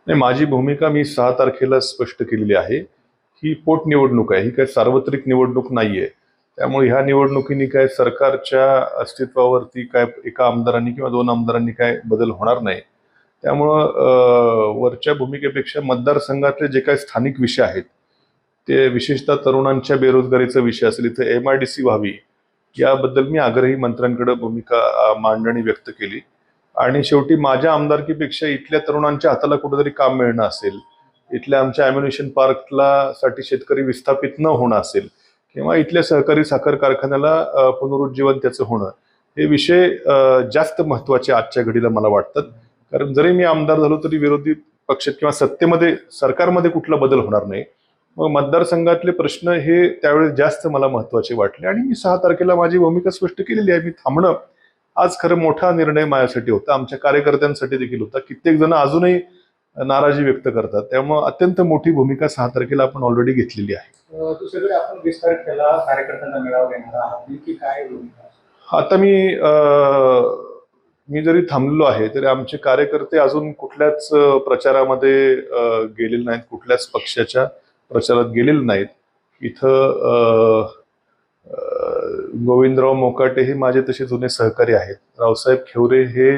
नाही, माझी भूमिका मी 6 तारखेला स्पष्ट केलेली आहे. ही पोटनिवडणूक आहे. ही काही सार्वत्रिक निवडणूक नाहीये. त्यामुळे ह्या निवडणुकीने काय सरकारच्या अस्तित्वावरती काय एका आमदारांनी किंवा 2 आमदारांनी काय बदल होणार नाही. त्यामुळं वरच्या भूमिकेपेक्षा मतदारसंघातले जे काही स्थानिक विषय आहेत, ते विशेषतः तरुणांच्या बेरोजगारीचा विषय असेल, इथे MIDC व्हावी याबद्दल मी आग्रही मंत्र्यांकडे भूमिका मांडणी व्यक्त केली. आणि शेवटी माझ्या आमदारकीपेक्षा इथल्या तरुणांच्या हाताला कुठेतरी काम मिळणं असेल, इथल्या आमच्या ॲम्युनिशन पार्कला साठी शेतकरी विस्थापित न होणं असेल किंवा इथल्या सहकारी साखर कारखान्याला पुनरुज्जीवन त्याचं होणं, हे विषय जास्त महत्त्वाचे आजच्या घडीला मला वाटतात. कारण जरी मी आमदार झालो तरी विरोधी पक्षात किंवा सत्तेमध्ये सरकारमध्ये कुठला बदल होणार नाही. मग मतदारसंघातले प्रश्न हे त्यावेळेस जास्त मला महत्त्वाचे वाटले आणि मी 6 तारखेला माझी भूमिका स्पष्ट केलेली आहे. मी थांबणं आज खरं मोठा निर्णय माझ्यासाठी होता, आमच्या कार्यकर्त्यांसाठी देखील होता. कित्येक जण अजूनही नाराजी व्यक्त करतात. त्यामुळे अत्यंत मोठी भूमिका 6 तारखेला आपण ऑलरेडी घेतलेली आहे. दुसरीकडे आपण विस्तार केला, कार्यकर्त्यांना मेळावा घेणार आहात, नेमकी काय भूमिका? आता मी जरी थांबलेलो आहे तरी आमचे कार्यकर्ते अजून कुठल्याच प्रचारामध्ये गेलेले नाहीत, कुठल्याच पक्षाच्या प्रचारात गेलेले नाहीत. इथं गोविंदराव मोकाटे हे माझे तसे जुने सहकारी आहेत. रावसाहेब खिवरे हे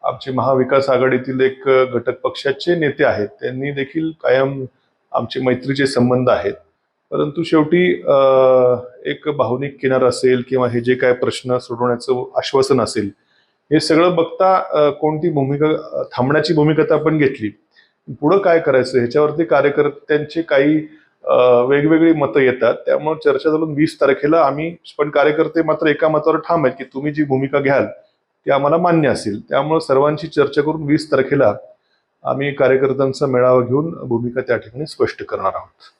आमचे महाविकास आघाडीतील एक घटक पक्षाचे नेते आहेत. त्यांनी देखील कायम आमचे मैत्रीचे संबंध आहेत. परंतु शेवटी एक भावनिक किनार असेल किंवा हे जे काय प्रश्न सोडवण्याचं आश्वासन असेल, हे सगळं बघता कोणती भूमिका, थांबण्याची भूमिका तर आपण घेतली. पुढं काय करायचं ह्याच्यावरती कार्यकर्त्यांची काही वेगवेगळी मतं येतात. त्यामुळे चर्चा झाली 20 तारखेला आम्ही, पण कार्यकर्ते मात्र एका मतावर ठाम आहेत की तुम्ही जी भूमिका घ्याल ती आम्हाला मान्य असेल. त्यामुळे सर्वांची चर्चा करून 20 तारखेला आम्ही कार्यकर्त्यांचा मेळावा घेऊन भूमिका त्या ठिकाणी स्पष्ट करणार आहोत.